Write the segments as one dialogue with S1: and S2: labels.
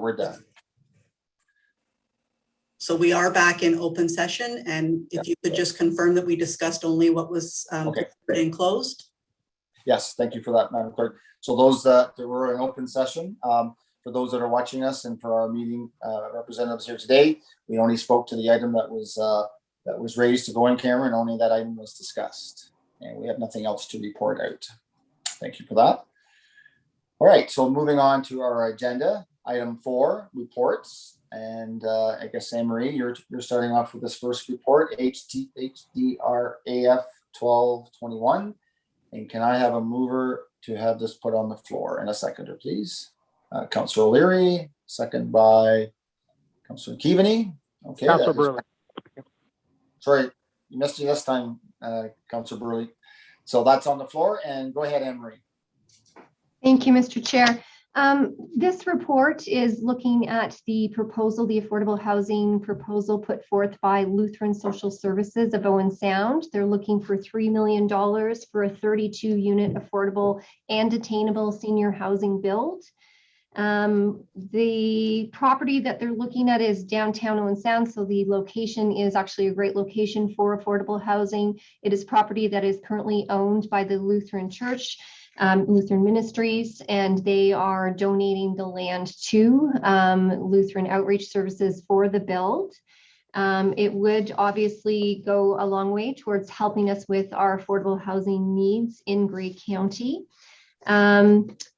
S1: we're done.
S2: So we are back in open session, and if you could just confirm that we discussed only what was in closed.
S1: Yes, thank you for that, Madam Clerk. So those that were in open session, for those that are watching us and for our meeting representatives here today, we only spoke to the item that was raised to go in camera, and only that item was discussed. And we have nothing else to report out. Thank you for that. All right, so moving on to our agenda, item 4, reports. And I guess, Anne Marie, you're starting off with this first report, HDRAF 1221. And can I have a mover to have this put on the floor, and a seconder, please? Councillor O'Leary, second by Councillor Keaveney. Okay.
S3: Councillor Burley.
S1: Sorry, you missed you this time, Councillor Burley. So that's on the floor, and go ahead, Anne Marie.
S4: Thank you, Mr. Chair. This report is looking at the proposal, the affordable housing proposal put forth by Lutheran Social Services of Owen Sound. They're looking for $3 million for a 32-unit affordable and attainable senior housing build. The property that they're looking at is downtown Owen Sound, so the location is actually a great location for affordable housing. It is property that is currently owned by the Lutheran Church, Lutheran Ministries, and they are donating the land to Lutheran Outreach Services for the build. It would obviously go a long way towards helping us with our affordable housing needs in Grey County.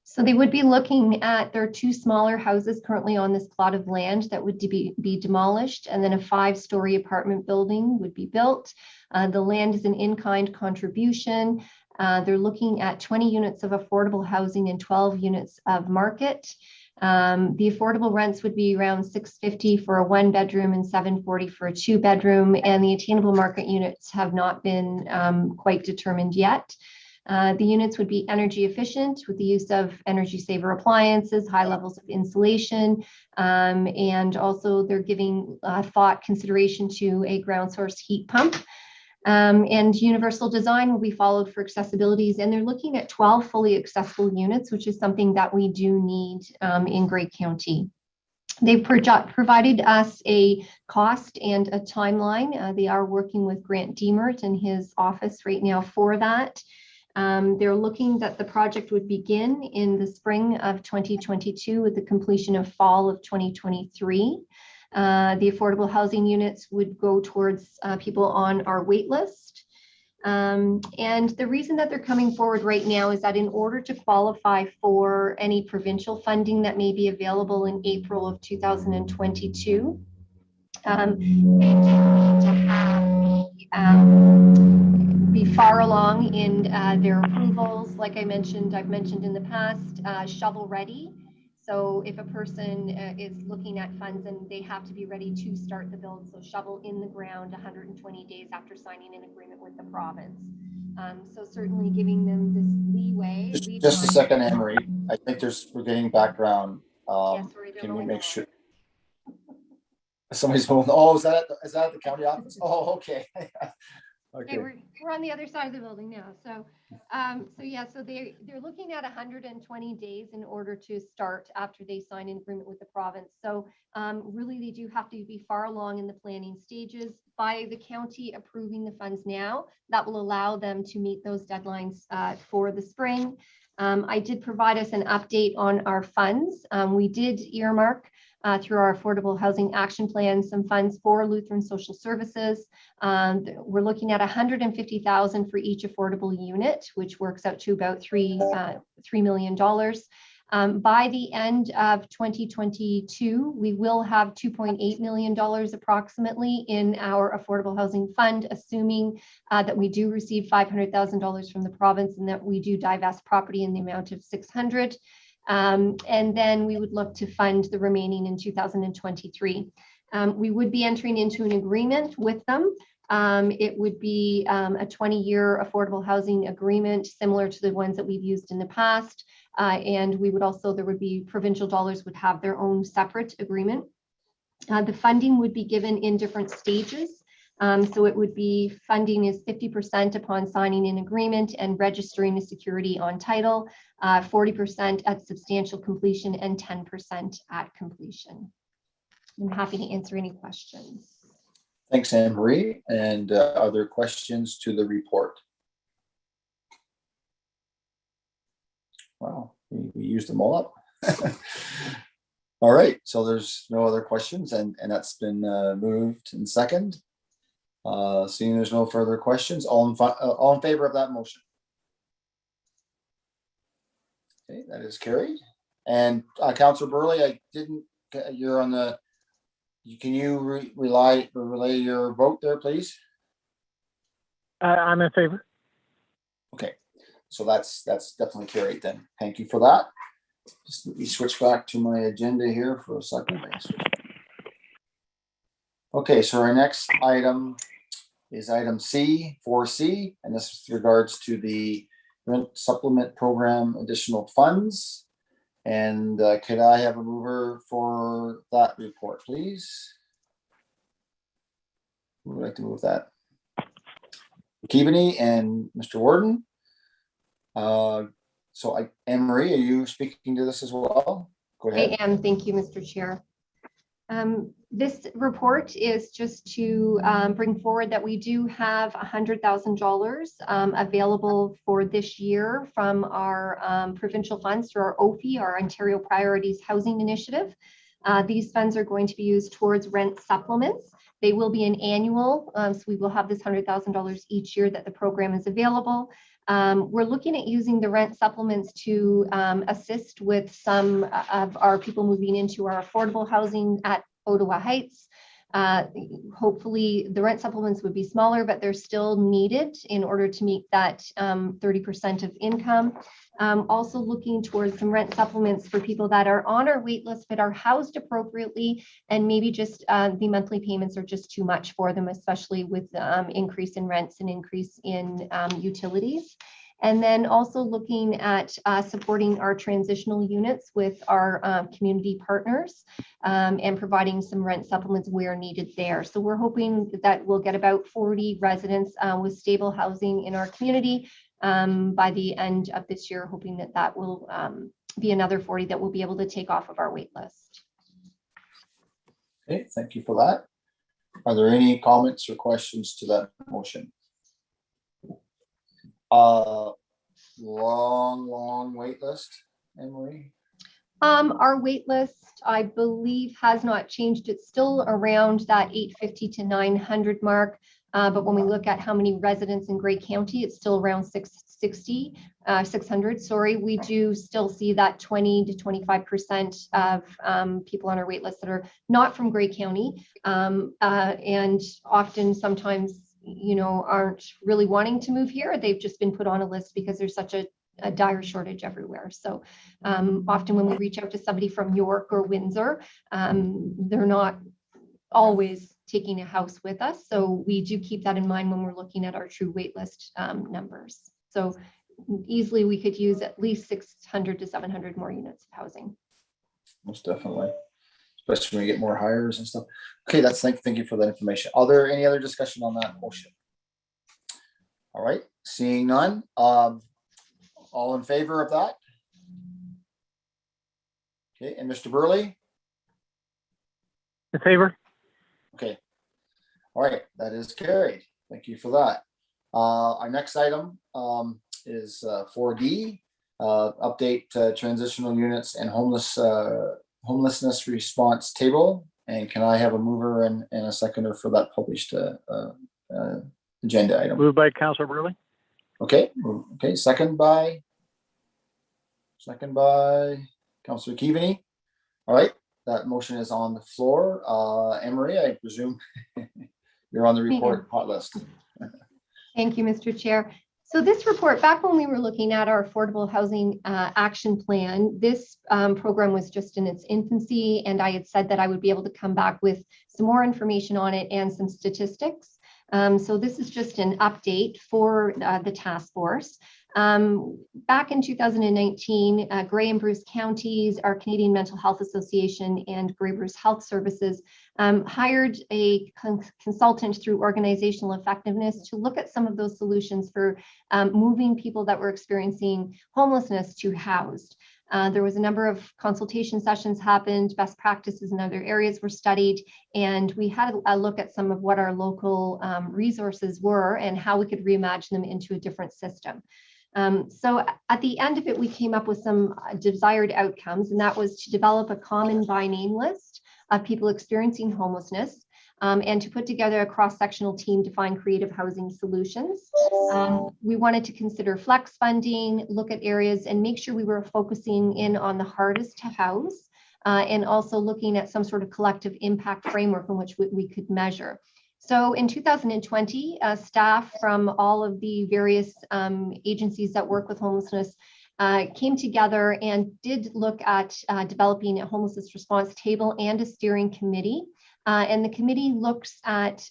S4: So they would be looking at, there are 2 smaller houses currently on this plot of land that would be demolished, and then a 5-story apartment building would be built. The land is an in-kind contribution. They're looking at 20 units of affordable housing and 12 units of market. The affordable rents would be around $650 for a 1-bedroom and $740 for a 2-bedroom, and the attainable market units have not been quite determined yet. The units would be energy efficient with the use of energy saver appliances, high levels of insulation, and also they're giving consideration to a ground source heat pump. And universal design will be followed for accessibilities, and they're looking at 12 fully accessible units, which is something that we do need in Grey County. They've provided us a cost and a timeline. They are working with Grant Demert in his office right now for that. They're looking that the project would begin in the spring of 2022 with the completion of fall of 2023. The affordable housing units would go towards people on our wait list. And the reason that they're coming forward right now is that in order to qualify for any provincial funding that may be available in April of 2022, be far along in their approvals. Like I've mentioned in the past, shovel ready. So if a person is looking at funds, and they have to be ready to start the build, so shovel in the ground 120 days after signing an agreement with the province. So certainly giving them this leeway.
S1: Just a second, Anne Marie. I think we're getting background.
S4: Yeah, sorry,
S1: can we make sure? Somebody's moving. Oh, is that at the county office? Oh, okay.
S4: Okay, we're on the other side of the building now. So, so they're looking at 120 days in order to start after they sign an agreement with the province. So, really, they do have to be far along in the planning stages. By the county approving the funds now, that will allow them to meet those deadlines for the spring. I did provide us an update on our funds. We did earmark through our Affordable Housing Action Plan some funds for Lutheran Social Services. We're looking at $150,000 for each affordable unit, which works out to about $3 million. By the end of 2022, we will have $2.8 million approximately in our Affordable Housing Fund, assuming that we do receive $500,000 from the province and that we do divest property in the amount of $600,000. And then we would look to fund the remaining in 2023. We would be entering into an agreement with them. It would be a 20-year affordable housing agreement similar to the ones that we've used in the past. And we would also, there would be provincial dollars would have their own separate agreement. The funding would be given in different stages. So it would be funding is 50% upon signing an agreement and registering the security on title, 40% at substantial completion, and 10% at completion. I'm happy to answer any questions.
S1: Thanks, Anne Marie. And are there questions to the report? Wow, we used them all up. All right, so there's no other questions, and that's been moved and second. Seeing there's no further questions, all in favor of that motion? Okay, that is carried. And Councillor Burley, I didn't. You're on the. Can you relay your vote there, please?
S3: I'm in favor.
S1: Okay, so that's definitely carried then. Thank you for that. Just let me switch back to my agenda here for a second. Okay, so our next item is item C, 4C, and this is with regards to the rent supplement program additional funds. And could I have a mover for that report, please? Who would like to move that? Keaveney and Mr. Warden. So Anne-Marie, are you speaking to this as well? Go ahead.
S4: I am. Thank you, Mr. Chair. This report is just to bring forward that we do have $100,000 available for this year from our provincial funds through our OFI, our Ontario Priorities Housing Initiative. These funds are going to be used towards rent supplements. They will be an annual, so we will have this $100,000 each year that the program is available. We're looking at using the rent supplements to assist with some of our people moving into our affordable housing at Ottawa Heights. Hopefully the rent supplements would be smaller, but they're still needed in order to meet that 30% of income. Also looking towards some rent supplements for people that are on our wait list but are housed appropriately, and maybe just the monthly payments are just too much for them, especially with increase in rents and increase in utilities. And then also looking at supporting our transitional units with our community partners and providing some rent supplements where needed there. So we're hoping that we'll get about 40 residents with stable housing in our community by the end of this year, hoping that that will be another 40 that we'll be able to take off of our wait list.
S1: Okay, thank you for that. Are there any comments or questions to that motion? Long wait list, Anne-Marie?
S4: Our wait list, I believe, has not changed. It's still around that 850 to 900 mark. But when we look at how many residents in Grey County, it's still around 600. Sorry, we do still see that 20 to 25% of people on our wait list that are not from Grey County, and often sometimes, you know, aren't really wanting to move here. They've just been put on a list because there's such a dire shortage everywhere. So often when we reach out to somebody from York or Windsor, they're not always taking a house with us. So we do keep that in mind when we're looking at our true wait list numbers. So easily we could use at least 600 to 700 more units of housing.
S1: Most definitely, especially when we get more hires and stuff. Okay, thank you for that information. Are there any other discussion on that motion? All right, seeing none. All in favor of that? Okay, and Mr. Burley?
S3: In favor.
S1: Okay. All right, that is carried. Thank you for that. Our next item is 4D, update transitional units and homelessness response table. And can I have a mover and a seconder for that published agenda item?
S3: Moved by Councillor Burley.
S1: Okay, okay, second by Councillor Keaveney. All right, that motion is on the floor. Anne-Marie, I presume you're on the report hot list.
S4: Thank you, Mr. Chair. So this report, back when we were looking at our affordable housing action plan, this program was just in its infancy, and I had said that I would be able to come back with some more information on it and some statistics. So this is just an update for the task force. Back in 2019, Grey and Bruce counties, our Canadian Mental Health Association, and Grey Bruce Health Services hired a consultant through organizational effectiveness to look at some of those solutions for moving people that were experiencing homelessness to housed. There was a number of consultation sessions happened, best practices in other areas were studied, and we had a look at some of what our local resources were and how we could reimagine them into a different system. So at the end of it, we came up with some desired outcomes, and that was to develop a common by name list of people experiencing homelessness, and to put together a cross-sectional team to find creative housing solutions. We wanted to consider flex funding, look at areas, and make sure we were focusing in on the hardest to house, and also looking at some sort of collective impact framework in which we could measure. So in 2020, staff from all of the various agencies that work with homelessness came together and did look at developing a homelessness response table and a steering committee. And the committee looks at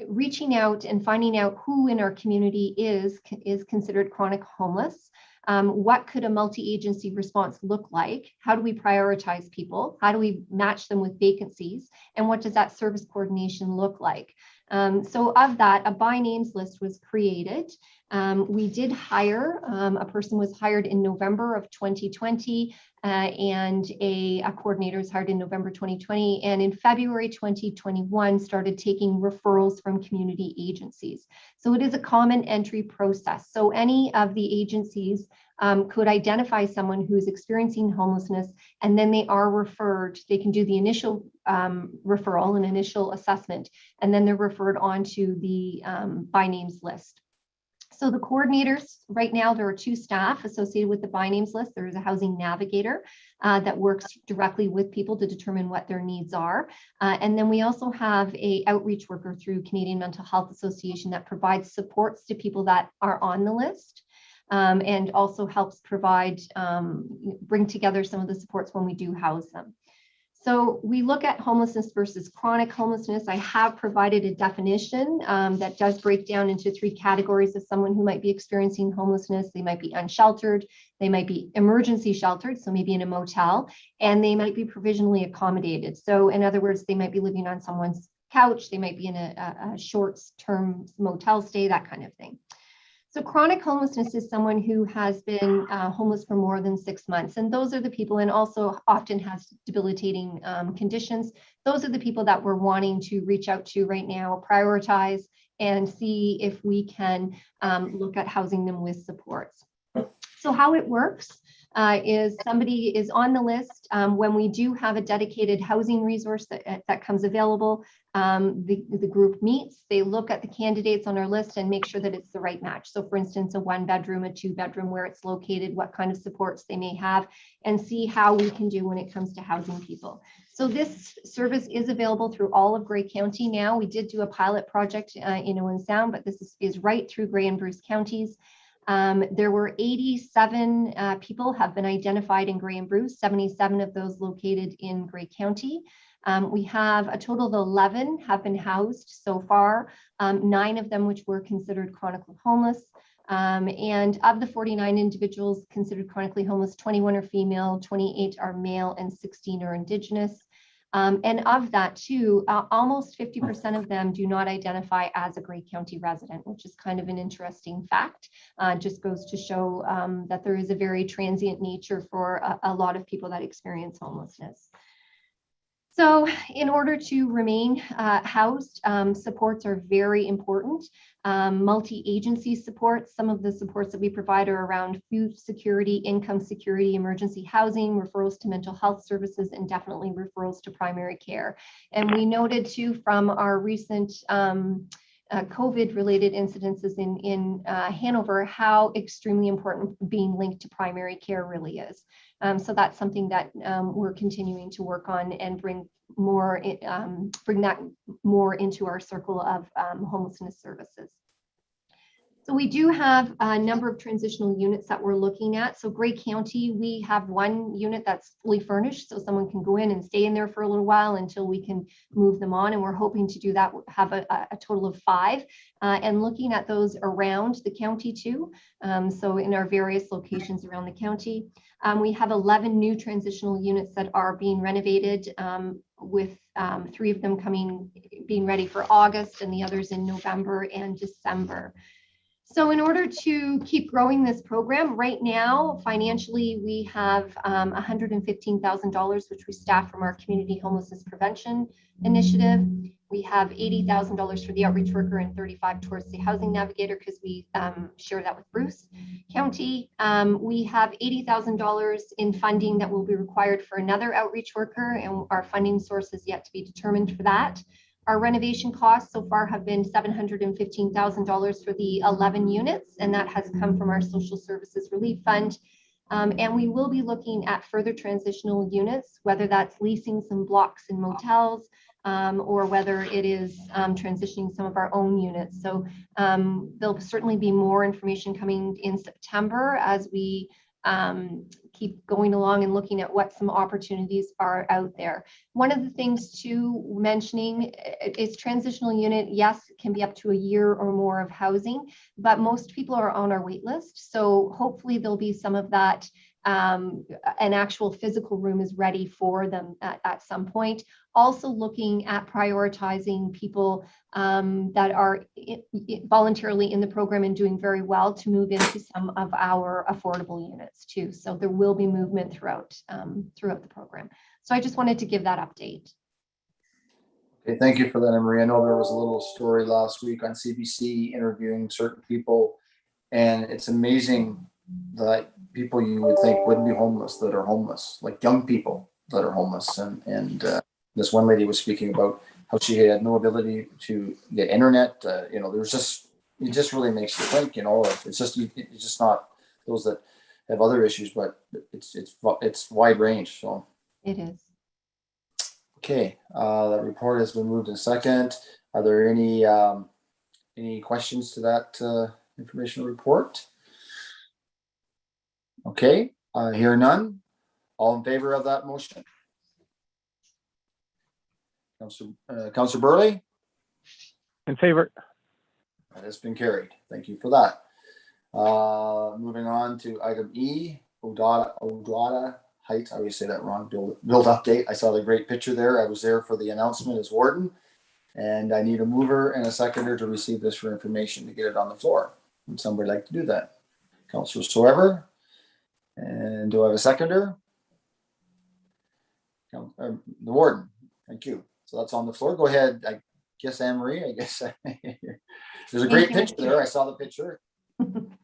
S4: reaching out and finding out who in our community is considered chronic homeless. What could a multi-agency response look like? How do we prioritize people? How do we match them with vacancies? And what does that service coordination look like? So of that, a by names list was created. We did hire, a person was hired in November of 2020, and a coordinator was hired in November 2020, and in February 2021 started taking referrals from community agencies. So it is a common entry process. So any of the agencies could identify someone who is experiencing homelessness, and then they are referred. They can do the initial referral and initial assessment, and then they're referred on to the by names list. So the coordinators, right now, there are 2 staff associated with the by names list. There is a housing navigator that works directly with people to determine what their needs are. And then we also have an outreach worker through Canadian Mental Health Association that provides supports to people that are on the list, and also helps provide, bring together some of the supports when we do house them. So we look at homelessness versus chronic homelessness. I have provided a definition that does break down into 3 categories of someone who might be experiencing homelessness. They might be unsheltered, they might be emergency sheltered, so maybe in a motel, and they might be provisionally accommodated. So in other words, they might be living on someone's couch, they might be in a short-term motel stay, that kind of thing. So chronic homelessness is someone who has been homeless for more than 6 months. And those are the people, and also often has debilitating conditions. Those are the people that we're wanting to reach out to right now, prioritize, and see if we can look at housing them with supports. So how it works is somebody is on the list. When we do have a dedicated housing resource that comes available, the group meets, they look at the candidates on our list and make sure that it's the right match. So for instance, a 1-bedroom, a 2-bedroom, where it's located, what kind of supports they may have, and see how we can do when it comes to housing people. So this service is available through all of Grey County now. We did do a pilot project in Owen Sound, but this is right through Grey and Bruce counties. There were 87 people have been identified in Grey and Bruce, 77 of those located in Grey County. We have a total of 11 have been housed so far, 9 of them which were considered chronically homeless. And of the 49 individuals considered chronically homeless, 21 are female, 28 are male, and 16 are Indigenous. And of that too, almost 50% of them do not identify as a Grey County resident, which is kind of an interesting fact. Just goes to show that there is a very transient nature for a lot of people that experience homelessness. So in order to remain housed, supports are very important. Multi-agency supports, some of the supports that we provide are around food security, income security, emergency housing, referrals to mental health services, and definitely referrals to primary care. And we noted too from our recent COVID-related incidences in Hanover, how extremely important being linked to primary care really is. So that's something that we're continuing to work on and bring that more into our circle of homelessness services. So we do have a number of transitional units that we're looking at. So Grey County, we have one unit that's fully furnished, so someone can go in and stay in there for a little while until we can move them on. And we're hoping to do that, have a total of 5, and looking at those around the county too. So in our various locations around the county. We have 11 new transitional units that are being renovated, with 3 of them being ready for August and the others in November and December. So in order to keep growing this program, right now, financially, we have $115,000, which we staff from our Community Homelessness Prevention Initiative. We have $80,000 for the outreach worker and $35,000 towards the housing navigator, because we share that with Bruce County. We have $80,000 in funding that will be required for another outreach worker, and our funding source is yet to be determined for that. Our renovation costs so far have been $715,000 for the 11 units, and that has come from our Social Services Relief Fund. And we will be looking at further transitional units, whether that's leasing some blocks in motels, or whether it is transitioning some of our own units. So there'll certainly be more information coming in September as we keep going along and looking at what some opportunities are out there. One of the things too mentioning is transitional unit, yes, it can be up to a year or more of housing, but most people are on our wait list. So hopefully there'll be some of that, an actual physical room is ready for them at some point. Also looking at prioritizing people that are voluntarily in the program and doing very well to move into some of our affordable units too. So there will be movement throughout the program. So I just wanted to give that update.
S1: Okay, thank you for that, Anne-Marie. I know there was a little story last week on CBC interviewing certain people, and it's amazing that people you would think wouldn't be homeless that are homeless, like young people that are homeless. And this one lady was speaking about how she had no ability to get internet. There's just, it just really makes you think, it's just not those that have other issues, but it's wide range. So
S4: It is.
S1: okay, that report has been moved in second. Are there any questions to that informational report? Okay, hear none. All in favor of that motion? Councillor Burley?
S3: In favor.
S1: That has been carried. Thank you for that. Moving on to item E, Odada Heights. I always say that wrong. Build update. I saw the great picture there. I was there for the announcement as warden, and I need a mover and a seconder to receive this for information to get it on the floor. Would somebody like to do that? Councillor Soever. And do I have a seconder? The warden. Thank you. So that's on the floor. Go ahead. I guess Anne-Marie, there's a great picture there. I saw the picture.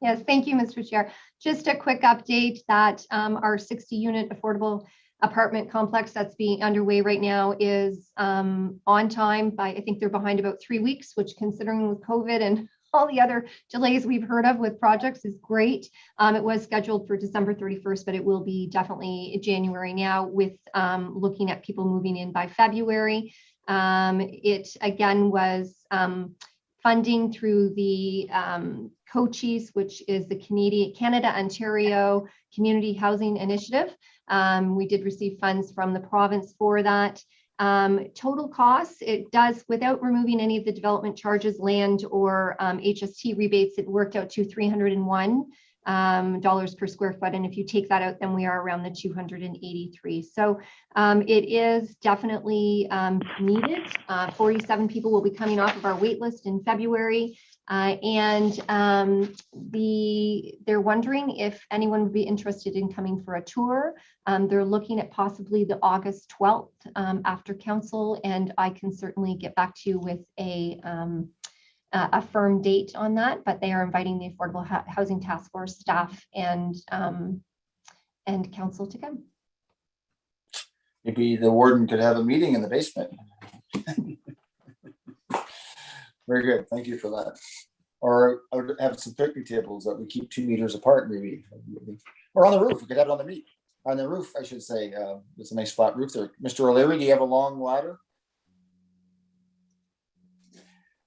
S4: Yes, thank you, Mr. Chair. Just a quick update that our 60-unit affordable apartment complex that's being underway right now is on time. I think they're behind about 3 weeks, which, considering with COVID and all the other delays we've heard of with projects, is great. It was scheduled for December 31st, but it will be definitely January now, with looking at people moving in by February. It again was funding through the COCHES, which is the Canada Ontario Community Housing Initiative. We did receive funds from the province for that. Total costs, it does, without removing any of the development charges, land or HST rebates, it worked out to $301 per square foot. And if you take that out, then we are around the 283. So it is definitely needed. 47 people will be coming off of our wait list in February. They're wondering if anyone would be interested in coming for a tour. They're looking at possibly the August 12th after council, and I can certainly get back to you with a firm date on that, but they are inviting the Affordable Housing Task Force staff and council to come.
S1: Maybe the warden could have a meeting in the basement. Very good. Thank you for that. Or I would have some picnic tables that we keep 2 meters apart, maybe. Or on the roof. We could have it on the roof, I should say. It's a nice flat roof there. Mr. O'Leary, do you have a long ladder?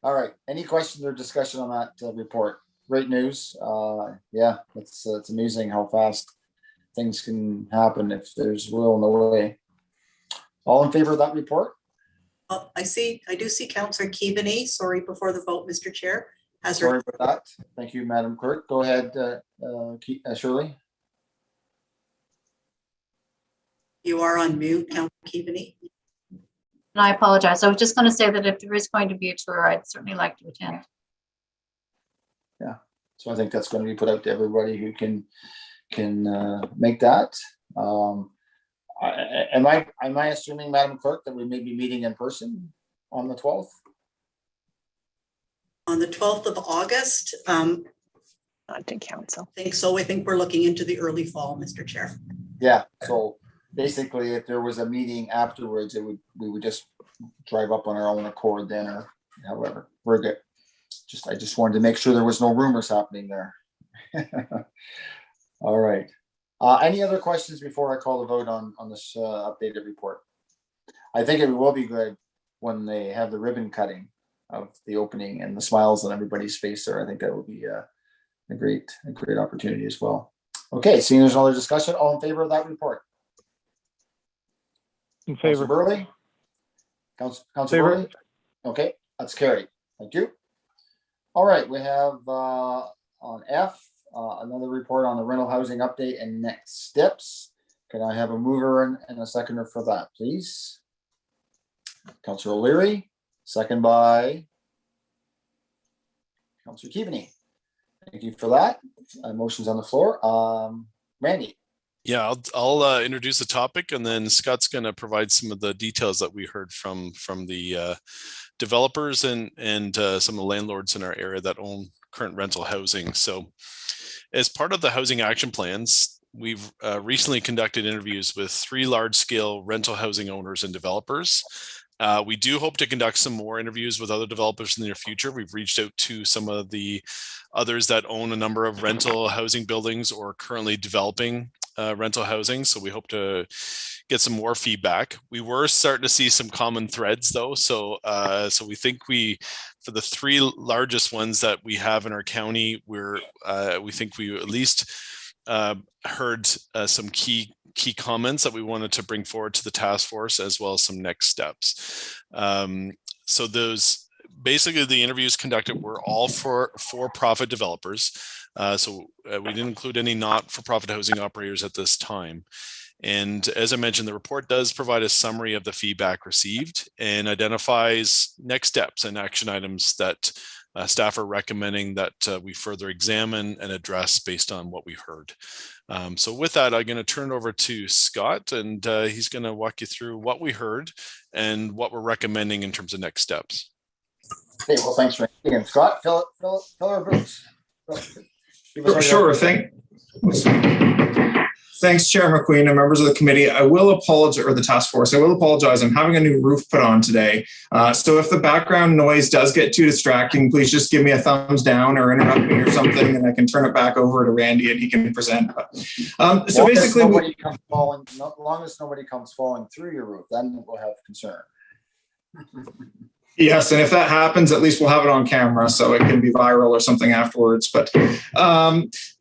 S1: All right. Any questions or discussion on that report? great news. Yeah, it's amazing how fast things can happen if there's will in the way. All in favor of that report?
S2: Oh, I do see Councillor Keaveney, sorry, before the vote, Mr. Chair.
S1: Sorry about that. Thank you, Madam Clerk. Go ahead, Shirley.
S2: You are on mute, Councillor Keaveney.
S5: And I apologize. I was just going to say that if there is going to be a tour, I'd certainly like to attend.
S1: Yeah, so I think that's going to be put out to everybody who can make that. Am I assuming, Madam Clerk, that we may be meeting in person on the 12th?
S2: On the 12th of August,
S6: Not to council.
S2: I think so. I think we're looking into the early fall, Mr. Chair.
S1: Yeah, so basically if there was a meeting afterwards, we would just drive up on our own accord then, or however. We're good. I just wanted to make sure there was no rumors happening there. All right. Any other questions before I call the vote on this updated report? I think it will be good when they have the ribbon cutting of the opening and the smiles on everybody's face there. I think that would be a great opportunity as well. Okay, seeing there's no other discussion, all in favor of that report?
S3: In favor.
S1: Councilor Burley? Councilor Burley? Okay, that's carried. Thank you. All right, we have on F, another report on the rental housing update and next steps. Can I have a mover and a seconder for that, please? Councilor O'Leary, second by Councilor Keaveney. Thank you for that. Motion's on the floor. Randy.
S7: Yeah, I'll introduce the topic, and then Scott's going to provide some of the details that we heard from the developers and some of the landlords in our area that own current rental housing. So as part of the housing action plans, we've recently conducted interviews with 3 large-scale rental housing owners and developers. We do hope to conduct some more interviews with other developers in the near future. We've reached out to some of the others that own a number of rental housing buildings or currently developing rental housing. So we hope to get some more feedback. We were starting to see some common threads though. So we think for the 3 largest ones that we have in our county, we think we at least heard some key comments that we wanted to bring forward to the task force, as well as some next steps. So those, basically the interviews conducted were all for-profit developers. So we didn't include any not-for-profit housing operators at this time. And as I mentioned, the report does provide a summary of the feedback received and identifies next steps and action items that staff are recommending that we further examine and address based on what we heard. So with that, I'm going to turn it over to Scott, and he's going to walk you through what we heard and what we're recommending in terms of next steps.
S1: Okay, well, thanks, Randy. And Scott, fill our boots.
S8: Sure. Thanks, Chair McQueen and members of the committee. I will apologize, or the task force. I will apologize. I'm having a new roof put on today. So if the background noise does get too distracting, please just give me a thumbs down or interrupt me or something, and I can turn it back over to Randy and he can present. So basically,
S1: as long as nobody comes falling through your roof, then we'll have concern.
S8: Yes, and if that happens, at least we'll have it on camera so it can be viral or something afterwards. But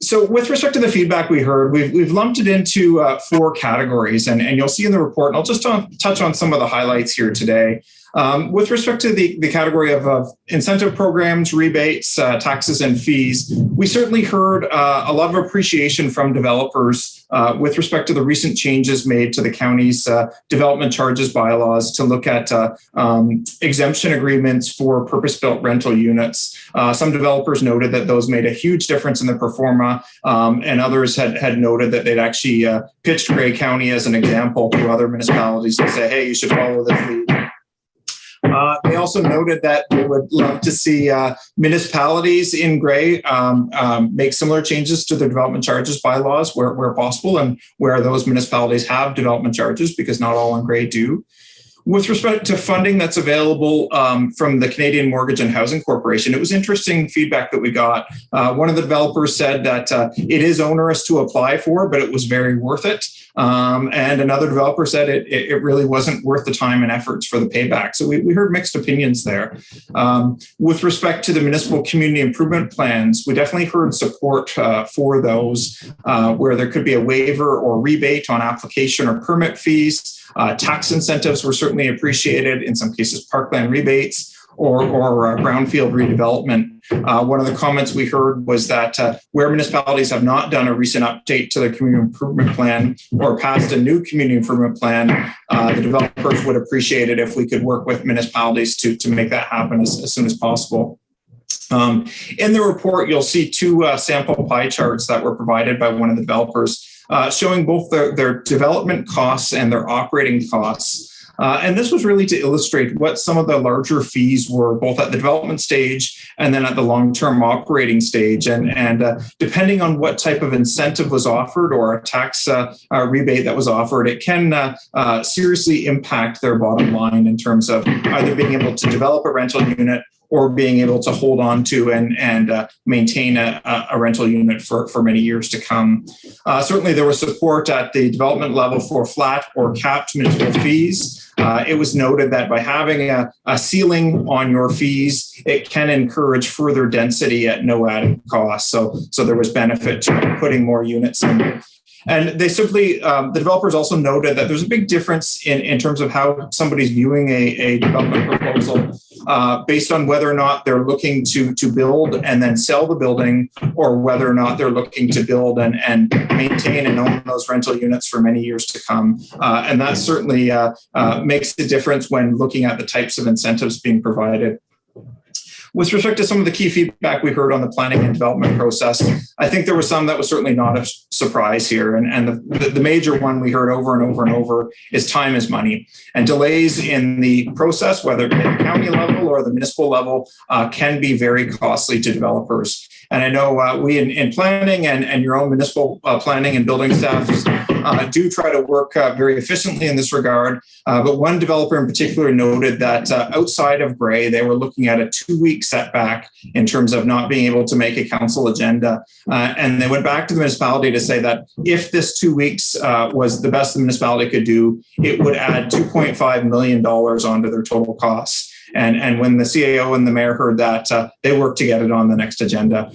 S8: so with respect to the feedback we heard, we've lumped it into 4 categories, and you'll see in the report, and I'll just touch on some of the highlights here today. With respect to the category of incentive programs, rebates, taxes, and fees, we certainly heard a lot of appreciation from developers with respect to the recent changes made to the county's development charges bylaws to look at exemption agreements for purpose-built rental units. Some developers noted that those made a huge difference in the pro forma, and others had noted that they'd actually pitched Grey County as an example to other municipalities to say, hey, you should follow this lead. They also noted that they would love to see municipalities in Grey make similar changes to their development charges bylaws where possible, and where those municipalities have development charges, because not all in Grey do. With respect to funding that's available from the Canadian Mortgage and Housing Corporation, it was interesting feedback that we got. One of the developers said that it is onerous to apply for, but it was very worth it. And another developer said it really wasn't worth the time and efforts for the payback. So we heard mixed opinions there. With respect to the municipal community improvement plans, we definitely heard support for those, where there could be a waiver or rebate on application or permit fees. Tax incentives were certainly appreciated, in some cases parkland rebates or brownfield redevelopment. One of the comments we heard was that where municipalities have not done a recent update to their community improvement plan or passed a new community improvement plan, the developers would appreciate it if we could work with municipalities to make that happen as soon as possible. In the report, you'll see two sample pie charts that were provided by one of the developers, showing both their development costs and their operating costs. And this was really to illustrate what some of the larger fees were, both at the development stage and then at the long-term operating stage. And depending on what type of incentive was offered or a tax rebate that was offered, it can seriously impact their bottom line in terms of either being able to develop a rental unit or being able to hold on to and maintain a rental unit for many years to come. Certainly there was support at the development level for flat or capped municipal fees. It was noted that by having a ceiling on your fees, it can encourage further density at no added cost. So there was benefit to putting more units in. And they simply, the developers also noted that there's a big difference in terms of how somebody's viewing a development proposal based on whether or not they're looking to build and then sell the building, or whether or not they're looking to build and maintain and own those rental units for many years to come. And that certainly makes a difference when looking at the types of incentives being provided. With respect to some of the key feedback we heard on the planning and development process, I think there was some that was certainly not a surprise here. And the major one we heard over and over and over is time is money. And delays in the process, whether at the county level or the municipal level, can be very costly to developers. And I know we in planning and your own municipal planning and building staff do try to work very efficiently in this regard. But one developer in particular noted that outside of Gray, they were looking at a 2-week setback in terms of not being able to make a council agenda. And they went back to the municipality to say that if this 2 weeks was the best the municipality could do, it would add $2.5 million onto their total costs. And when the CAO and the mayor heard that, they worked to get it on the next agenda.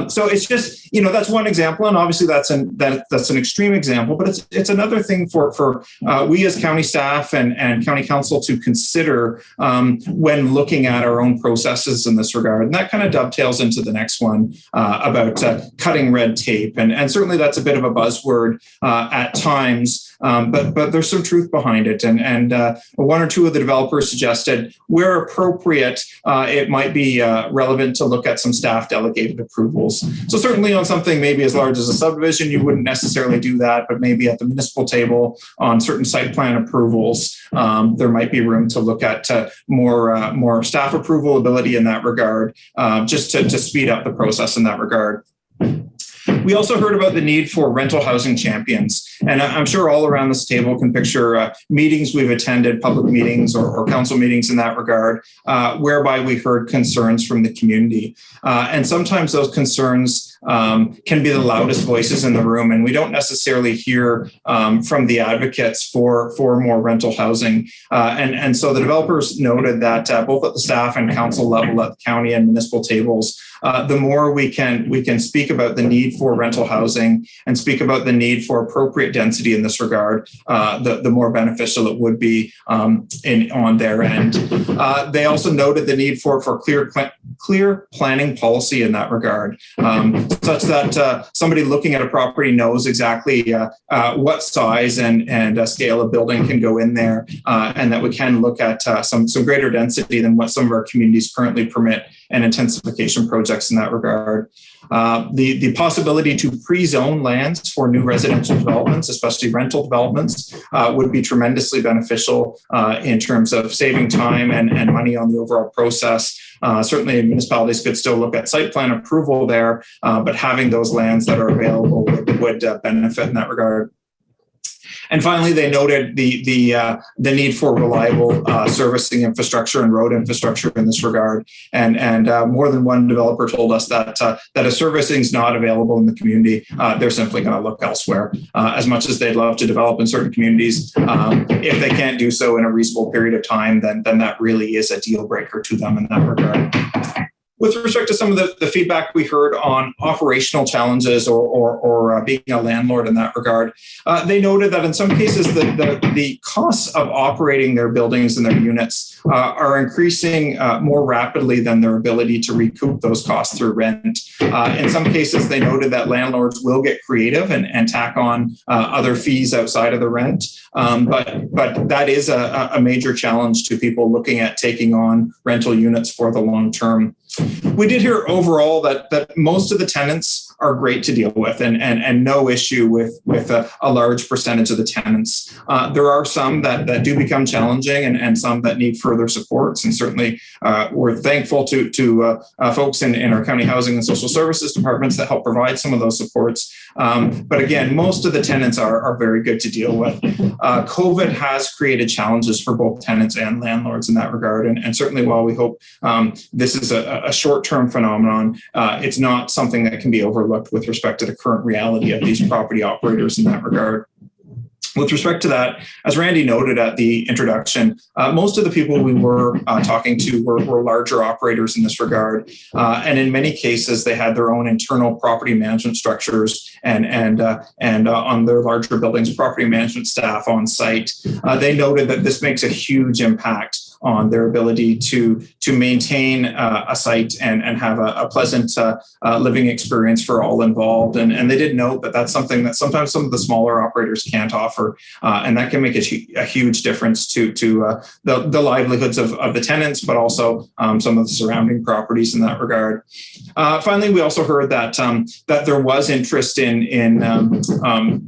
S8: So it's just, that's one example, and obviously that's an extreme example, but it's another thing for we as county staff and county council to consider when looking at our own processes in this regard. And that kind of dovetails into the next one about cutting red tape, and certainly that's a bit of a buzzword at times. But there's some truth behind it. And one or two of the developers suggested where appropriate, it might be relevant to look at some staff delegated approvals. So certainly on something maybe as large as a subdivision, you wouldn't necessarily do that, but maybe at the municipal table on certain site plan approvals, there might be room to look at more staff approval ability in that regard, just to speed up the process in that regard. We also heard about the need for rental housing champions. And I'm sure all around this table can picture meetings we've attended, public meetings or council meetings in that regard, whereby we heard concerns from the community. And sometimes those concerns can be the loudest voices in the room, and we don't necessarily hear from the advocates for more rental housing. And so the developers noted that both at the staff and council level, at the county and municipal tables, the more we can speak about the need for rental housing and speak about the need for appropriate density in this regard, the more beneficial it would be on their end. They also noted the need for clear planning policy in that regard, such that somebody looking at a property knows exactly what size and scale of building can go in there, and that we can look at some greater density than what some of our communities currently permit, and intensification projects in that regard. The possibility to pre-zone lands for new residential developments, especially rental developments, would be tremendously beneficial in terms of saving time and money on the overall process. Certainly municipalities could still look at site plan approval there, but having those lands that are available would benefit in that regard. And finally, they noted the need for reliable servicing infrastructure and road infrastructure in this regard. And more than one developer told us that if servicing is not available in the community, they're simply going to look elsewhere. As much as they'd love to develop in certain communities, if they can't do so in a reasonable period of time, then that really is a deal breaker to them in that regard. With respect to some of the feedback we heard on operational challenges or being a landlord in that regard, they noted that in some cases the costs of operating their buildings and their units are increasing more rapidly than their ability to recoup those costs through rent. In some cases, they noted that landlords will get creative and tack on other fees outside of the rent. But that is a major challenge to people looking at taking on rental units for the long term. We did hear overall that most of the tenants are great to deal with and no issue with a large percentage of the tenants. There are some that do become challenging and some that need further supports. And certainly we're thankful to folks in our county housing and social services departments that help provide some of those supports. But again, most of the tenants are very good to deal with. COVID has created challenges for both tenants and landlords in that regard. And certainly while we hope this is a short-term phenomenon, it's not something that can be overlooked with respect to the current reality of these property operators in that regard. With respect to that, as Randy noted at the introduction, most of the people we were talking to were larger operators in this regard. And in many cases, they had their own internal property management structures and on their larger buildings, property management staff on site. They noted that this makes a huge impact on their ability to maintain a site and have a pleasant living experience for all involved. And they did note that that's something that sometimes some of the smaller operators can't offer. And that can make a huge difference to the livelihoods of the tenants, but also some of the surrounding properties in that regard. Finally, we also heard that there was interest in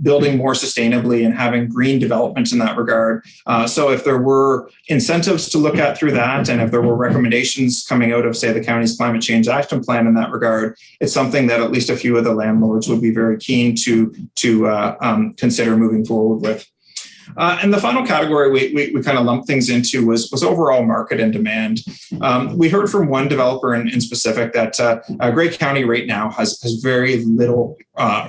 S8: building more sustainably and having green development in that regard. So if there were incentives to look at through that, and if there were recommendations coming out of, say, the county's climate change action plan in that regard, it's something that at least a few of the landlords would be very keen to consider moving forward with. And the final category we kind of lumped things into was overall market and demand. We heard from one developer in specific that Grey County right now has very little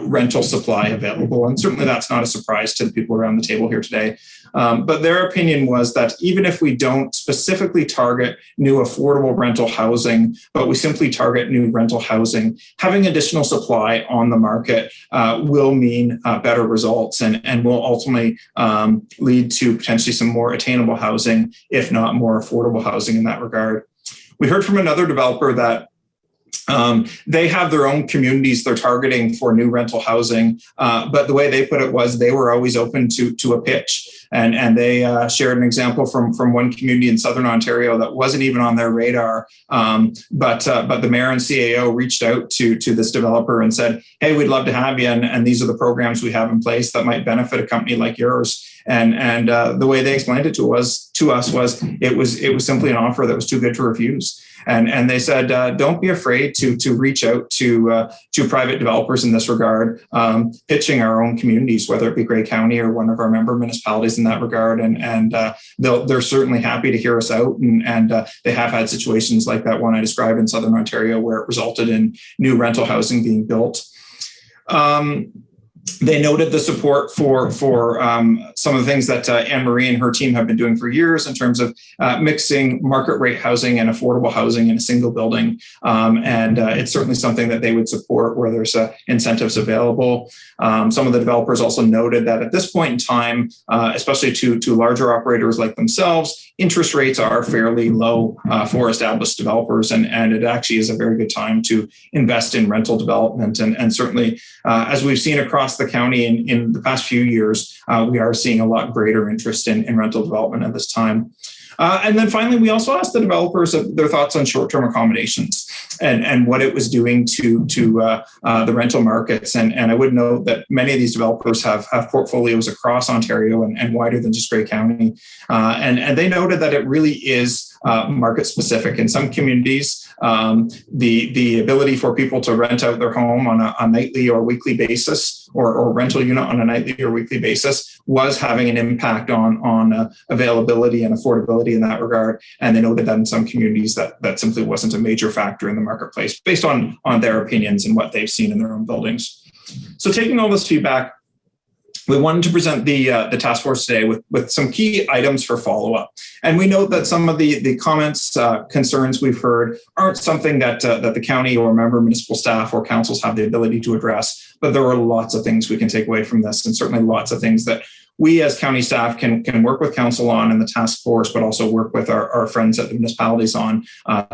S8: rental supply available. And certainly that's not a surprise to the people around the table here today. But their opinion was that even if we don't specifically target new affordable rental housing, but we simply target new rental housing, having additional supply on the market will mean better results and will ultimately lead to potentially some more attainable housing, if not more affordable housing in that regard. We heard from another developer that they have their own communities they're targeting for new rental housing, but the way they put it was they were always open to a pitch. And they shared an example from one community in Southern Ontario that wasn't even on their radar. But the mayor and CAO reached out to this developer and said, hey, we'd love to have you. And these are the programs we have in place that might benefit a company like yours. And the way they explained it to us was it was simply an offer that was too good to refuse. And they said, don't be afraid to reach out to private developers in this regard, pitching our own communities, whether it be Grey County or one of our member municipalities in that regard. And they're certainly happy to hear us out. And they have had situations like that one I described in Southern Ontario where it resulted in new rental housing being built. They noted the support for some of the things that Anne-Marie and her team have been doing for years in terms of mixing market rate housing and affordable housing in a single building. And it's certainly something that they would support where there's incentives available. Some of the developers also noted that at this point in time, especially to larger operators like themselves, interest rates are fairly low for established developers. And it actually is a very good time to invest in rental development. And certainly, as we've seen across the county in the past few years, we are seeing a lot greater interest in rental development at this time. And then finally, we also asked the developers their thoughts on short-term accommodations and what it was doing to the rental markets. And I would note that many of these developers have portfolios across Ontario and wider than just Grey County. And they noted that it really is market specific. In some communities, the ability for people to rent out their home on a nightly or weekly basis or rental unit on a nightly or weekly basis was having an impact on availability and affordability in that regard. And they noted that in some communities that simply wasn't a major factor in the marketplace based on their opinions and what they've seen in their own buildings. So taking all this feedback, we wanted to present the task force today with some key items for follow-up. And we note that some of the comments, concerns we've heard aren't something that the county or member municipal staff or councils have the ability to address, but there are lots of things we can take away from this, and certainly lots of things that we as county staff can work with council on in the task force, but also work with our friends at the municipalities on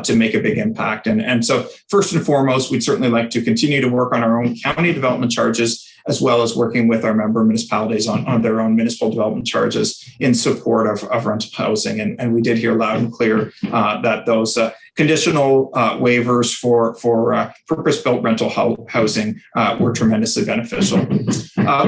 S8: to make a big impact. And so first and foremost, we'd certainly like to continue to work on our own county development charges, as well as working with our member municipalities on their own municipal development charges in support of rental housing. And we did hear loud and clear that those conditional waivers for purpose-built rental housing were tremendously beneficial.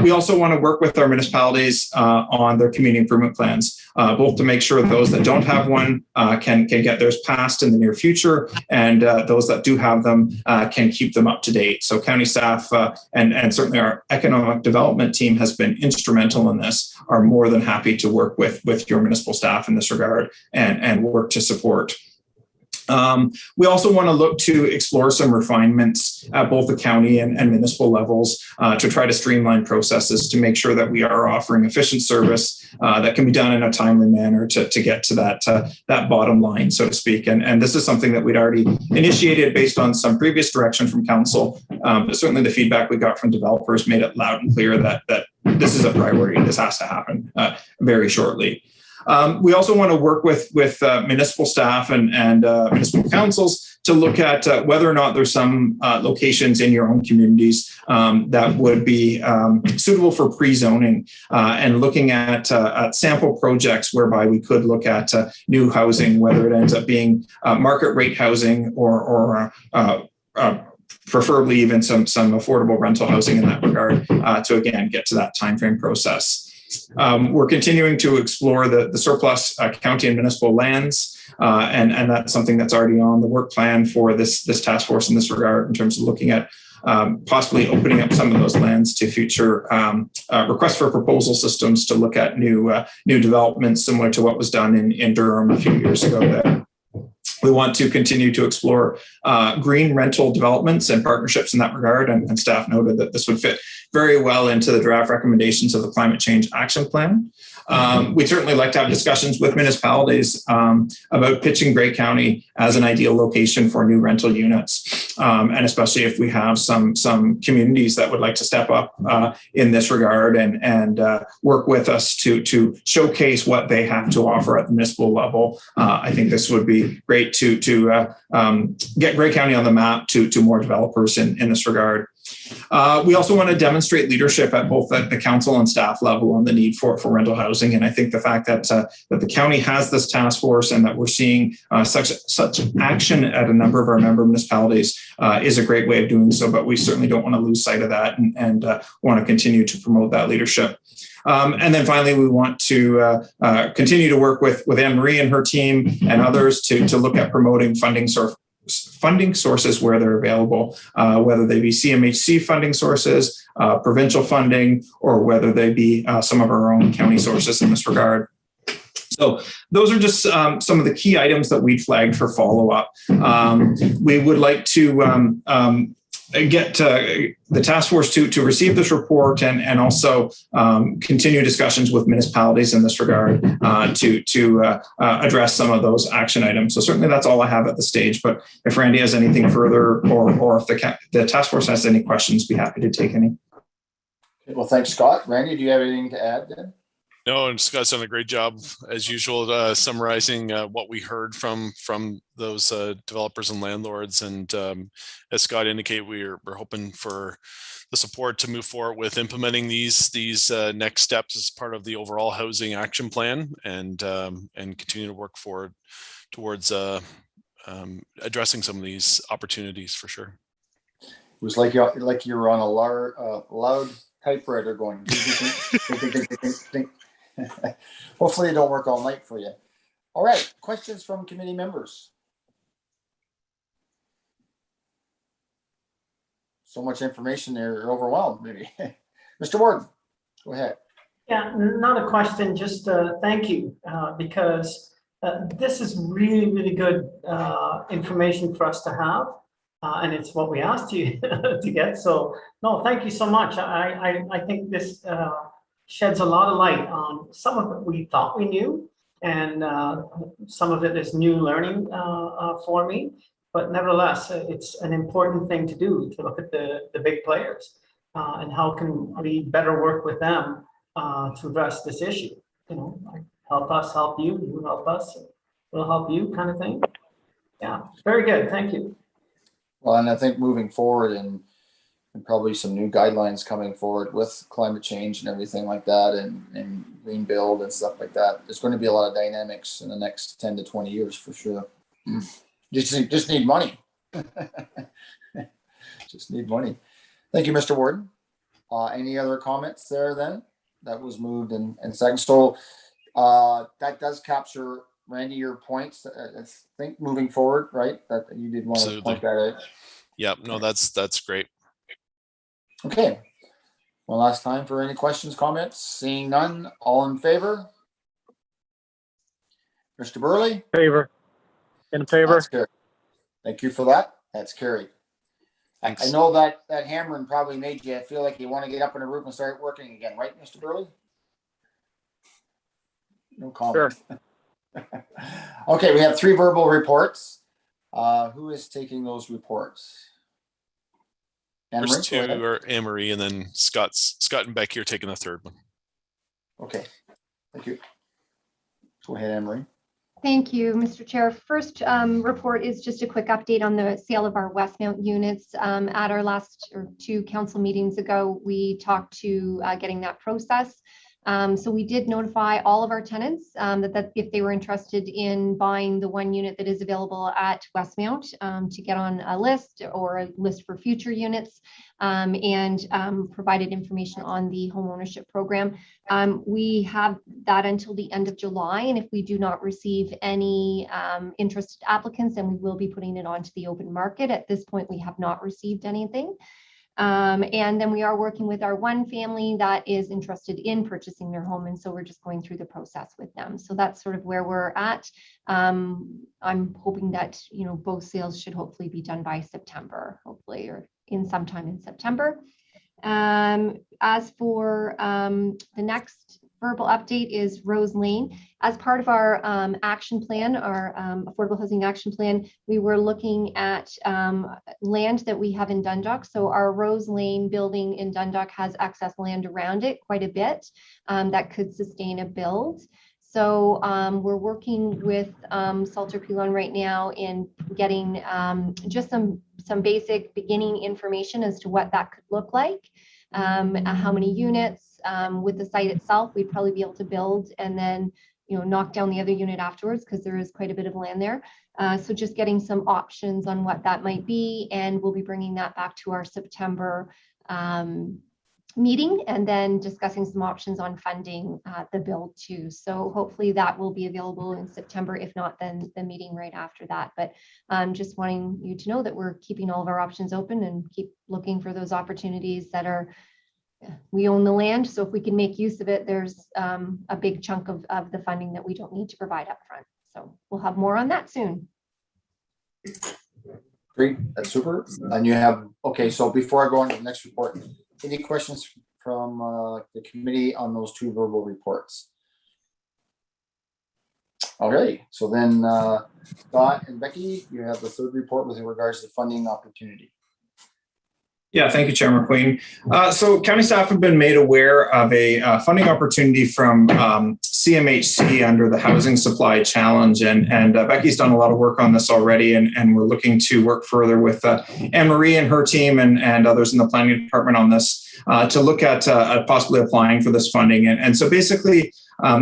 S8: We also want to work with our municipalities on their community improvement plans, both to make sure those that don't have one can get theirs passed in the near future, and those that do have them can keep them up to date. So county staff and certainly our economic development team has been instrumental in this, are more than happy to work with your municipal staff in this regard and work to support. We also want to look to explore some refinements at both the county and municipal levels to try to streamline processes to make sure that we are offering efficient service that can be done in a timely manner to get to that bottom line, so to speak. And this is something that we'd already initiated based on some previous direction from council, but certainly the feedback we got from developers made it loud and clear that this is a priority. This has to happen very shortly. We also want to work with municipal staff and municipal councils to look at whether or not there's some locations in your own communities that would be suitable for pre-zoning, and looking at sample projects whereby we could look at new housing, whether it ends up being market rate housing or preferably even some affordable rental housing in that regard to again get to that timeframe process. We're continuing to explore the surplus county and municipal lands, and that's something that's already on the work plan for this task force in this regard, in terms of looking at possibly opening up some of those lands to future requests for proposal systems to look at new developments similar to what was done in Durham a few years ago there. We want to continue to explore green rental developments and partnerships in that regard, and staff noted that this would fit very well into the draft recommendations of the Climate Change Action Plan. We'd certainly like to have discussions with municipalities about pitching Grey County as an ideal location for new rental units, and especially if we have some communities that would like to step up in this regard and work with us to showcase what they have to offer at the municipal level. I think this would be great to get Grey County on the map to more developers in this regard. We also want to demonstrate leadership at both the council and staff level on the need for rental housing. And I think the fact that the county has this task force and that we're seeing such action at a number of our member municipalities is a great way of doing so. But we certainly don't want to lose sight of that and want to continue to promote that leadership. And then finally, we want to continue to work with Anne-Marie and her team and others to look at promoting funding sources where they're available, whether they be CMHC funding sources, provincial funding, or whether they be some of our own county sources in this regard. So those are just some of the key items that we flagged for follow-up. We would like to get the task force to receive this report and also continue discussions with municipalities in this regard to address some of those action items. So certainly that's all I have at the stage, but if Randy has anything further or if the task force has any questions, be happy to take any.
S1: Okay, well, thanks, Scott. Randy, do you have anything to add then?
S7: No, and Scott's done a great job as usual, summarizing what we heard from those developers and landlords. And as Scott indicated, we're hoping for the support to move forward with implementing these next steps as part of the overall housing action plan, and continue to work forward towards addressing some of these opportunities for sure.
S1: It was like you were on a loud typewriter going. Hopefully it don't work all night for you. All right, questions from committee members. So much information there, you're overwhelmed maybe. Mr. Warden, go ahead.
S9: Yeah, not a question, just thank you, because this is really, really good information for us to have. And it's what we asked you to get. So, no, thank you so much. I think this sheds a lot of light on some of it we thought we knew, and some of it is new learning for me. But nevertheless, it's an important thing to do, to look at the big players and how can we better work with them to address this issue. You know, like help us, help you, you help us, we'll help you, kind of thing. Yeah, very good. Thank you.
S1: Well, and I think moving forward and probably some new guidelines coming forward with climate change and everything like that, and green build and stuff like that, there's going to be a lot of dynamics in the next 10 to 20 years for sure. Just need money. Just need money. Thank you, Mr. Warden. Any other comments there then? That was moved and second. So that does capture, Randy, your points. I think moving forward, right? That you did want to point that out.
S7: Yeah, no, that's great.
S1: Okay. One last time for any questions, comments. Seeing none, all in favor? Mr. Burley?
S3: Favor. In favor.
S1: That's carried. Thank you for that. That's carried.
S7: Thanks.
S1: I know that hammering probably made you feel like you want to get up on the roof and start working again, right, Mr. Burley? No comment.
S3: Sure.
S1: Okay, we have 3 verbal reports. Who is taking those reports?
S7: First 2 are Anne-Marie, and then Scott and Becky are taking the third one.
S1: Okay, thank you. Go ahead, Anne-Marie.
S4: Thank you, Mr. Chair. First report is just a quick update on the sale of our Westmount units. At our last 2 council meetings ago, we talked to getting that process. So we did notify all of our tenants that if they were interested in buying the 1 unit that is available at Westmount, to get on a list or a list for future units, and provided information on the home ownership program. We have that until the end of July, and if we do not receive any interested applicants, then we will be putting it onto the open market. At this point, we have not received anything. And then we are working with our 1 family that is interested in purchasing their home. And so we're just going through the process with them. So that's sort of where we're at. I'm hoping that, you know, both sales should hopefully be done by September, hopefully, or in sometime in September. As for the next verbal update is Rose Lane. As part of our action plan, our affordable housing action plan, we were looking at land that we have in Dundalk. So our Rose Lane building in Dundalk has excess land around it, quite a bit, that could sustain a build. So we're working with Salter Pilon right now in getting just some basic beginning information as to what that could look like, how many units. With the site itself, we'd probably be able to build and then, you know, knock down the other unit afterwards because there is quite a bit of land there. So just getting some options on what that might be, and we'll be bringing that back to our September meeting and then discussing some options on funding the build too. So hopefully that will be available in September. If not, then the meeting right after that. But just wanting you to know that we're keeping all of our options open and keep looking for those opportunities that are, we own the land, so if we can make use of it, there's a big chunk of the funding that we don't need to provide up front. So we'll have more on that soon.
S1: Great, that's super. And you have, okay, so before I go on to the next report, any questions from the committee on those 2 verbal reports? Okay, so then Scott and Becky, you have the 3rd report with regards to funding opportunity.
S8: Yeah, thank you, Chair McQueen. So county staff have been made aware of a funding opportunity from CMHC under the Housing Supply Challenge. And Becky's done a lot of work on this already, and we're looking to work further with Anne-Marie and her team and others in the planning department on this to look at possibly applying for this funding. And so basically,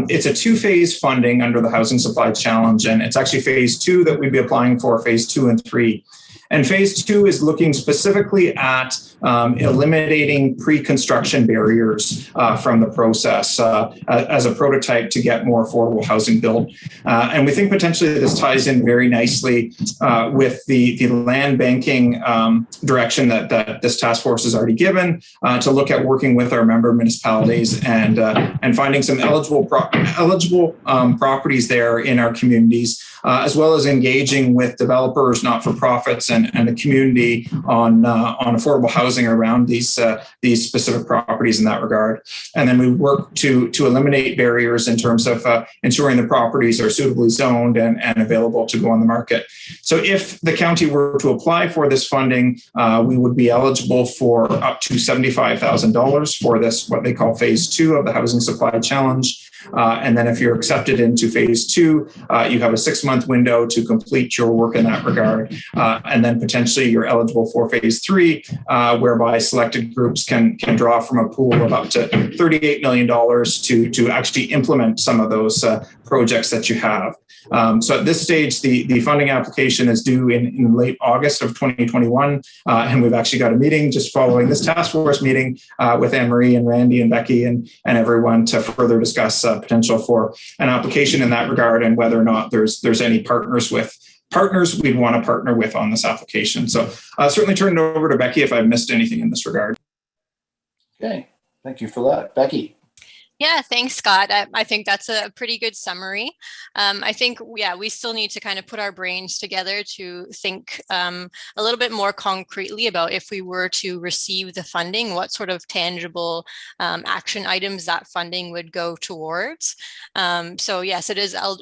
S8: it's a 2-phase funding under the Housing Supply Challenge, and it's actually phase 2 that we'd be applying for, phase 2 and 3. And phase 2 is looking specifically at eliminating pre-construction barriers from the process as a prototype to get more affordable housing built. And we think potentially this ties in very nicely with the land banking direction that this task force has already given to look at working with our member municipalities and finding some eligible properties there in our communities, as well as engaging with developers, not-for-profits, and the community on affordable housing around these specific properties in that regard. And then we work to eliminate barriers in terms of ensuring the properties are suitably zoned and available to go on the market. So if the county were to apply for this funding, we would be eligible for up to $75,000 for this, what they call phase 2 of the Housing Supply Challenge. And then if you're accepted into phase 2, you have a 6-month window to complete your work in that regard. And then potentially you're eligible for phase 3, whereby selected groups can draw from a pool of up to $38 million to actually implement some of those projects that you have. So at this stage, the funding application is due in late August of 2021. And we've actually got a meeting just following this task force meeting with Anne-Marie and Randy and Becky and everyone to further discuss potential for an application in that regard and whether or not there's any partners we'd want to partner with on this application. So I'll certainly turn it over to Becky if I've missed anything in this regard.
S1: Okay, thank you for that. Becky.
S10: Yeah, thanks, Scott. I think that's a pretty good summary. I think, yeah, we still need to kind of put our brains together to think a little bit more concretely about if we were to receive the funding, what sort of tangible action items that funding would go towards. So yes,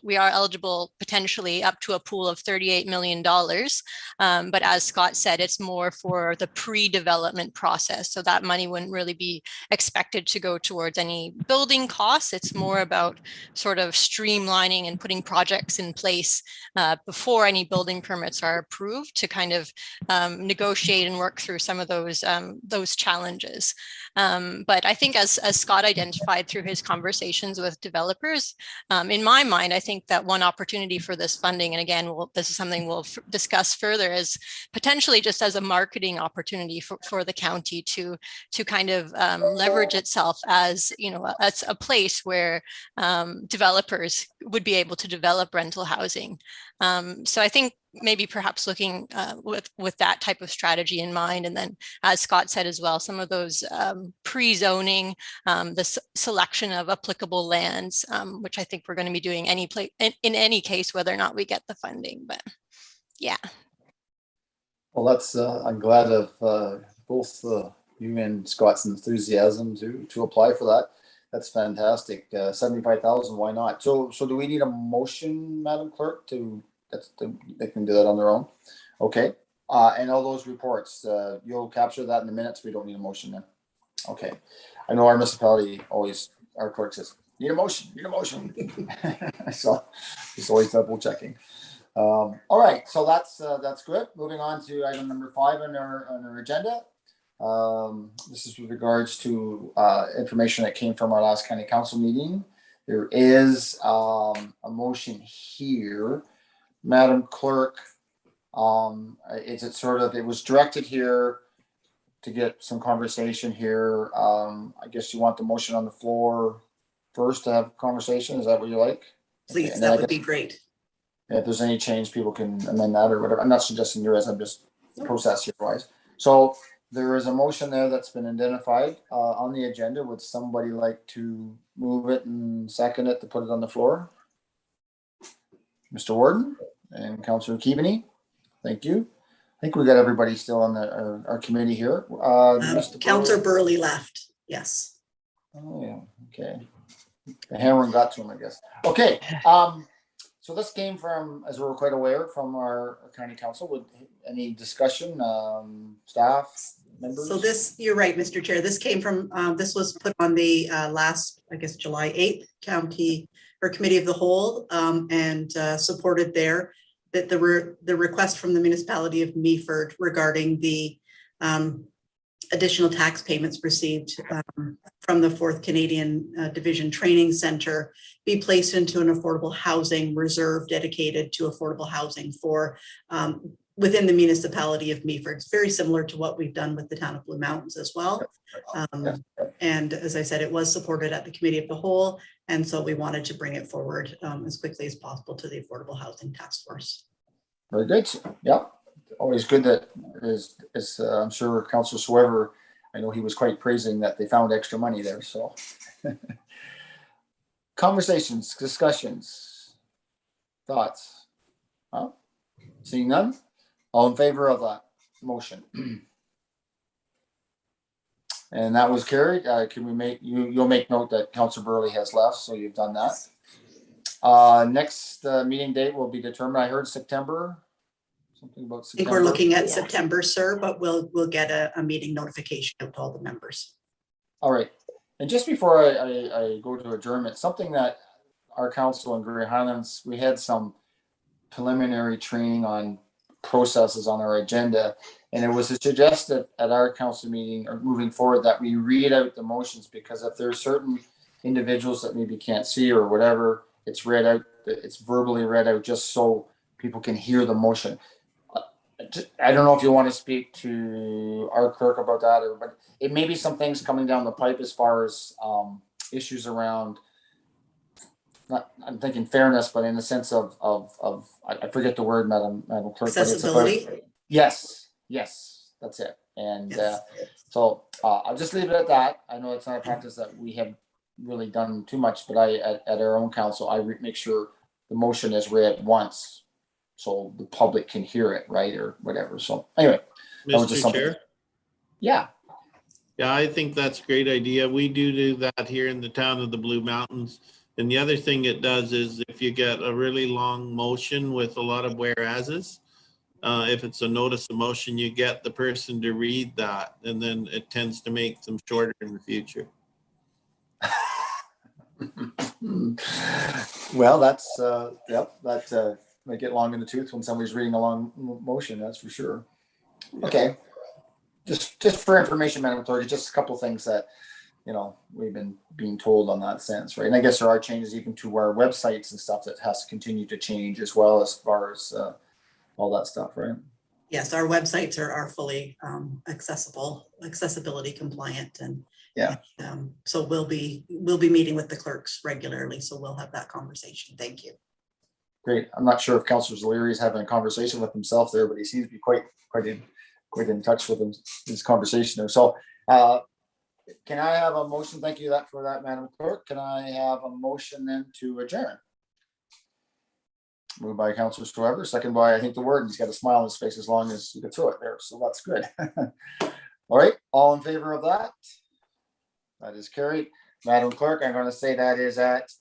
S10: we are eligible potentially up to a pool of $38 million. But as Scott said, it's more for the pre-development process. So that money wouldn't really be expected to go towards any building costs. It's more about sort of streamlining and putting projects in place before any building permits are approved to kind of negotiate and work through some of those challenges. But I think as Scott identified through his conversations with developers, in my mind, I think that one opportunity for this funding, and again, this is something we'll discuss further, is potentially just as a marketing opportunity for the county to kind of leverage itself as, as a place where developers would be able to develop rental housing. So I think maybe perhaps looking with that type of strategy in mind. And then, as Scott said as well, some of those pre-zoning, the selection of applicable lands, which I think we're going to be doing in any case, whether or not we get the funding. But yeah.
S1: Well, that's I'm glad of both you and Scott's enthusiasm to apply for that. That's fantastic. 75,000. Why not? So do we need a motion, Madam Clerk, they can do that on their own? Okay. And all those reports, you'll capture that in the minutes. We don't need a motion then. Okay. I know our municipality our clerk says, need a motion. So he's always double checking. All right. So that's good. Moving on to item number 5 on our agenda. This is with regards to information that came from our last county council meeting. There is a motion here, Madam Clerk. It was directed here to get some conversation here. I guess you want the motion on the floor first to have conversation. Is that what you like?
S2: Please,
S1: okay,
S2: that would be great.
S1: If there's any change, people can amend that or whatever. I'm not suggesting yours. I'm just process here wise. So there is a motion there that's been identified on the agenda. Would somebody like to move it and second it to put it on the floor? Mr. Warden and Councillor Keaveney, thank you. I think we got everybody still on our committee here.
S2: Councillor Burley left. Yes.
S1: Oh yeah. Okay. The hammering got to him, I guess. Okay. So this came from, as we're quite aware, from our county council. With any discussion, staff members? So
S2: you're right, Mr. Chair. This came from, this was put on the last, I guess, July 8th committee of the whole, and supported there that the request from the municipality of Meaford regarding the additional tax payments received from the 4th Canadian Division Training Center be placed into an affordable housing reserve dedicated to affordable housing for within the municipality of Meaford. It's very similar to what we've done with the town of Blue Mountains as well. And as I said, it was supported at the committee of the whole. And so we wanted to bring it forward as quickly as possible to the Affordable Housing Task Force.
S1: Very good. Yeah. Always good that is I'm sure Councillor Swever, I know he was quite praising that they found extra money there. So conversations, discussions, thoughts. Huh? Seeing none. All in favor of that motion? And that was carried. Can we make you'll make note that Councillor Burley has left, so you've done that. Next meeting date will be determined. I heard September. Something about
S2: I think
S1: September.
S2: we're looking at
S6: Yeah.
S2: September, sir, but we'll get a meeting notification out to all the members.
S1: All right. And just before I go to adjournment, something that our council in Grey Highlands, we had some preliminary training on processes on our agenda. And it was suggested at our council meeting or moving forward that we read out the motions, because if there's certain individuals that maybe can't see or whatever, it's read out, it's verbally read out just so people can hear the motion. I don't know if you want to speak to our clerk about that, but it may be some things coming down the pipe as far as issues around, not, I'm thinking fairness, but in the sense of I forget the word, Madam Clerk.
S2: Accessibility.
S1: But yes, that's it. And
S2: Yes.
S1: so I'll just leave it at that. I know it's not a practice that we have really done too much, but at our own council, I make sure the motion is read once, so the public can hear it, right, or whatever. So anyway, that was just
S11: Mr.
S1: something.
S11: Chair?
S1: Yeah.
S11: Yeah, I think that's a great idea. We do that here in the town of the Blue Mountains. And the other thing it does is if you get a really long motion with a lot of whereases, if it's a notice of motion, you get the person to read that, and then it tends to make them shorter in the future.
S1: Well, that's yep, that might get long in the tooth when somebody's reading a long motion, that's for sure. Okay. Just for information, Madam Clerk, just a couple of things that, you know, we've been being told on that sense, right? And I guess there are changes even to our websites and stuff that has to continue to change as well, as far as all that stuff, right?
S2: Yes, our websites are fully accessibility compliant, and
S1: Yeah.
S2: so we'll be meeting with the clerks regularly, so we'll have that conversation. Thank you.
S1: Great. I'm not sure if Councillor O'Leary is having a conversation with himself there, but he seems to be quite in touch with his conversation there. So can I have a motion? Thank you for that, Madam Clerk. Can I have a motion then to adjourn? Moved by Councillor Stoever, second by, I think, the word. He's got a smile on his face as long as you get through it there. So that's good. All right. All in favor of that? That is carried. Madam Clerk, I'm going to say that is at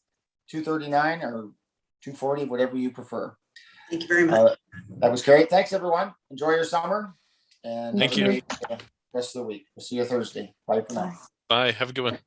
S1: 2:39 or 2:40, whatever you prefer.
S2: Thank you very much.
S1: That was great. Thanks, everyone. Enjoy your summer. And
S7: Thank
S1: have a
S7: you.
S1: great rest of the week. We'll see you Thursday. Bye for now.
S7: Bye. Have a good one.